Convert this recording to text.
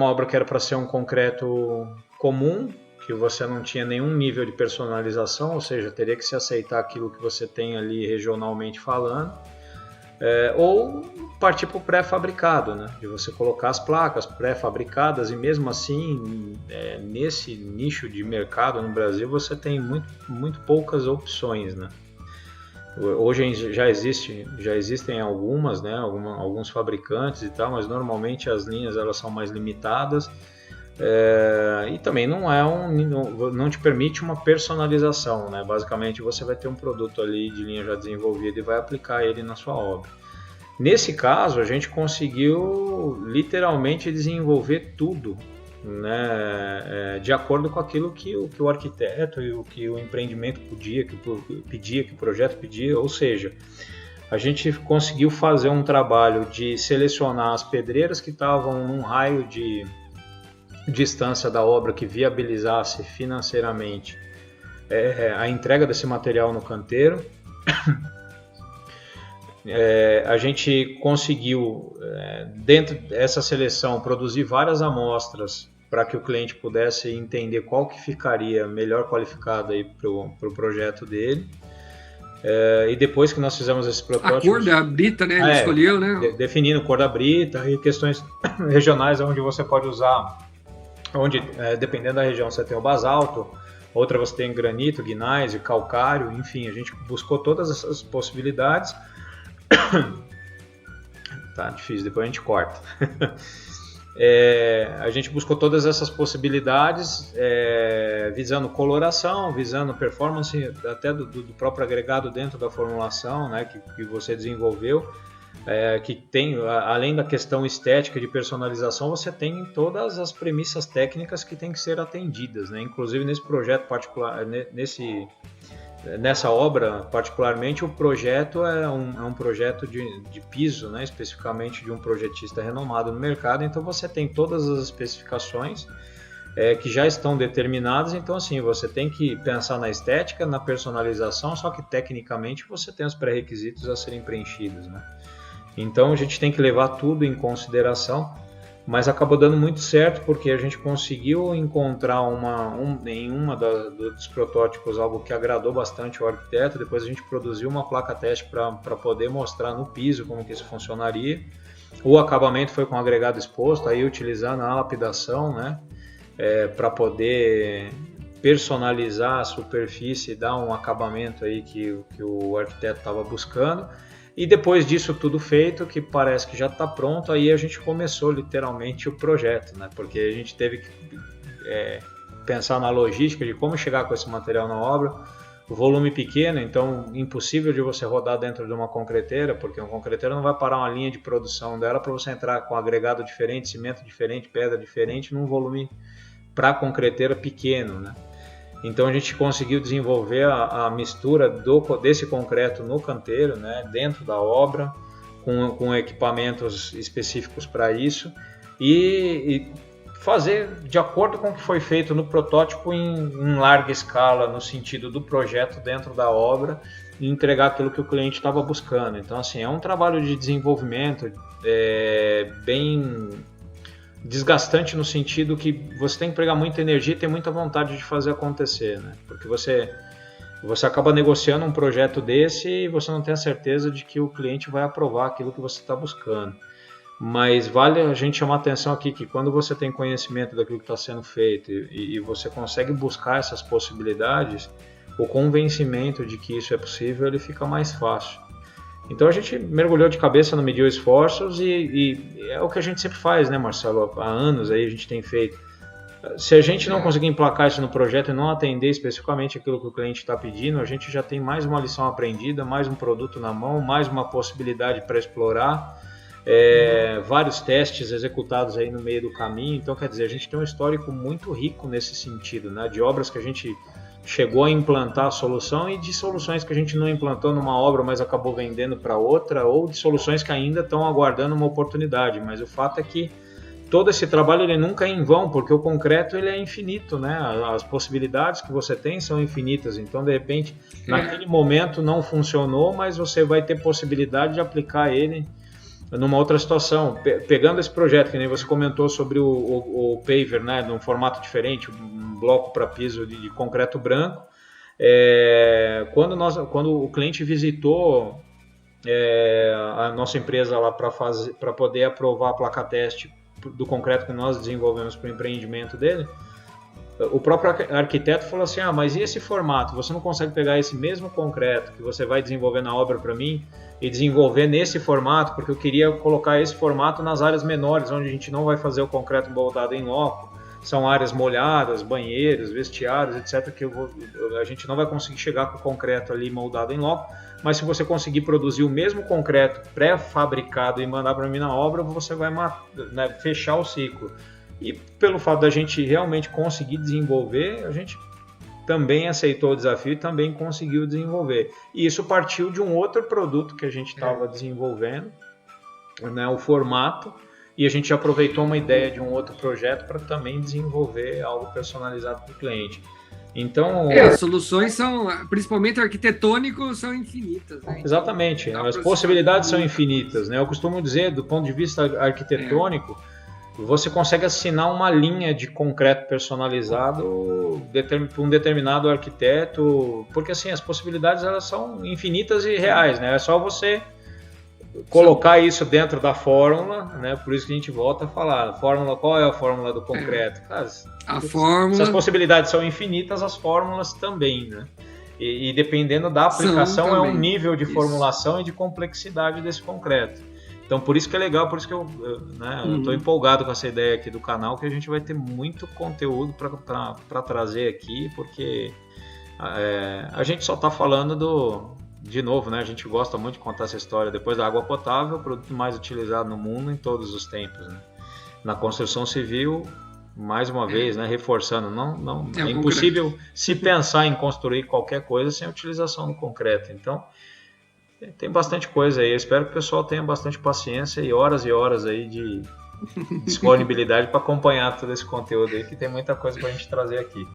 uma obra que era para ser um concreto comum, que você não tinha nenhum nível de personalização, ou seja, teria que se aceitar aquilo que você tem ali regionalmente falando, ou partir para o pré-fabricado, né? De você colocar as placas pré-fabricadas, e mesmo assim, nesse nicho de mercado no Brasil, você tem muito poucas opções, né? Hoje já existem algumas, né? Alguns fabricantes e tal, mas normalmente as linhas elas são mais limitadas. E também não te permite uma personalização, né? Basicamente você vai ter um produto ali de linha já desenvolvida e vai aplicar ele na sua obra. Nesse caso a gente conseguiu literalmente desenvolver tudo, né? De acordo com aquilo que o arquiteto e o que o empreendimento pedia, que o projeto pedia, ou seja, a gente conseguiu fazer um trabalho de selecionar as pedreiras que estavam num raio de distância da obra que viabilizasse financeiramente a entrega desse material no canteiro. A gente conseguiu, dentro dessa seleção, produzir várias amostras para que o cliente pudesse entender qual que ficaria melhor qualificado para o projeto dele. E depois que nós fizemos esses protótipos... A cor da brita, né? Ele escolheu, né? Definindo cor da brita e questões regionais onde você pode usar, onde, dependendo da região, você tem o basalto, outra você tem granito, gneiss, calcário, enfim, a gente buscou todas essas possibilidades. Tá difícil, depois a gente corta. A gente buscou todas essas possibilidades, visando coloração, visando performance até do próprio agregado dentro da formulação, né, que você desenvolveu, que tem, além da questão estética de personalização, você tem todas as premissas técnicas que têm que ser atendidas, né? Inclusive nesse projeto particular, nessa obra particularmente, o projeto é um projeto de piso, né? Especificamente de um projetista renomado no mercado, então você tem todas as especificações que já estão determinadas, então assim, você tem que pensar na estética, na personalização, só que tecnicamente você tem os pré-requisitos a serem preenchidos, né? Então a gente tem que levar tudo em consideração, mas acabou dando muito certo porque a gente conseguiu encontrar em uma dos protótipos algo que agradou bastante o arquiteto. Depois a gente produziu uma placa teste para poder mostrar no piso como que isso funcionaria. O acabamento foi com agregado exposto, aí utilizando a lapidação, né, para poder personalizar a superfície e dar um acabamento aí que o arquiteto estava buscando. E depois disso tudo feito, que parece que já está pronto, aí a gente começou literalmente o projeto, né? Porque a gente teve que pensar na logística de como chegar com esse material na obra. O volume pequeno, então impossível de você rodar dentro de uma concreteira, porque uma concreteira não vai parar uma linha de produção dela para você entrar com agregado diferente, cimento diferente, pedra diferente, num volume para concreteira pequeno, né? Então a gente conseguiu desenvolver a mistura desse concreto no canteiro, né, dentro da obra, com equipamentos específicos para isso, e fazer de acordo com o que foi feito no protótipo em larga escala, no sentido do projeto dentro da obra, e entregar aquilo que o cliente estava buscando. Então assim, é um trabalho de desenvolvimento bem desgastante, no sentido que você tem que empregar muita energia e ter muita vontade de fazer acontecer, né? Porque você acaba negociando um projeto desse e você não tem a certeza de que o cliente vai aprovar aquilo que você está buscando. Mas vale a gente chamar a atenção aqui que quando você tem conhecimento daquilo que está sendo feito e você consegue buscar essas possibilidades, o convencimento de que isso é possível, ele fica mais fácil. Então a gente mergulhou de cabeça no mediu esforços e é o que a gente sempre faz, né, Marcelo? Há anos aí a gente tem feito. Se a gente não conseguir emplacar isso no projeto e não atender especificamente aquilo que o cliente está pedindo, a gente já tem mais uma lição aprendida, mais um produto na mão, mais uma possibilidade para explorar, vários testes executados aí no meio do caminho. Então, quer dizer, a gente tem um histórico muito rico nesse sentido, né, de obras que a gente chegou a implantar a solução e de soluções que a gente não implantou numa obra, mas acabou vendendo para outra, ou de soluções que ainda estão aguardando uma oportunidade. Mas o fato é que todo esse trabalho ele nunca é em vão, porque o concreto ele é infinito, né? As possibilidades que você tem são infinitas. Então, de repente, naquele momento não funcionou, mas você vai ter possibilidade de aplicar ele numa outra situação, pegando esse projeto que nem você comentou sobre o paver, né, num formato diferente, um bloco para piso de concreto branco, quando o cliente visitou a nossa empresa lá para poder aprovar a placa teste do concreto que nós desenvolvemos para o empreendimento dele, o próprio arquiteto falou assim, mas e esse formato? Você não consegue pegar esse mesmo concreto que você vai desenvolver na obra para mim e desenvolver nesse formato, porque eu queria colocar esse formato nas áreas menores, onde a gente não vai fazer o concreto moldado em loco, são áreas molhadas, banheiros, vestiários, etc., que a gente não vai conseguir chegar com o concreto ali moldado em loco, mas se você conseguir produzir o mesmo concreto pré-fabricado e mandar para mim na obra, você vai fechar o ciclo. E pelo fato da gente realmente conseguir desenvolver, a gente também aceitou o desafio e também conseguiu desenvolver. E isso partiu de um outro produto que a gente estava desenvolvendo, né, o formato, e a gente aproveitou uma ideia de um outro projeto para também desenvolver algo personalizado para o cliente. Então, as soluções são, principalmente arquitetônico, são infinitas. Né? Exatamente, as possibilidades são infinitas. Né? Eu costumo dizer, do ponto de vista arquitetônico, você consegue assinar uma linha de concreto personalizado para um determinado arquiteto, porque assim, as possibilidades elas são infinitas e reais, né? É só você colocar isso dentro da fórmula, né? Por isso que a gente volta a falar, qual é a fórmula do concreto? Cara, se as possibilidades são infinitas, as fórmulas também, né? E dependendo da aplicação, é um nível de formulação e de complexidade desse concreto. Então, por isso que é legal, por isso que eu estou empolgado com essa ideia aqui do canal, que a gente vai ter muito conteúdo para trazer aqui, porque a gente só está falando de novo, né? A gente gosta muito de contar essa história. Depois da água potável, o produto mais utilizado no mundo em todos os tempos. Né? Na construção civil, mais uma vez, né? Reforçando, é impossível se pensar em construir qualquer coisa sem a utilização do concreto. Então, tem bastante coisa aí. Eu espero que o pessoal tenha bastante paciência e horas aí de disponibilidade para acompanhar todo esse conteúdo aí, que tem muita coisa para a gente trazer aqui.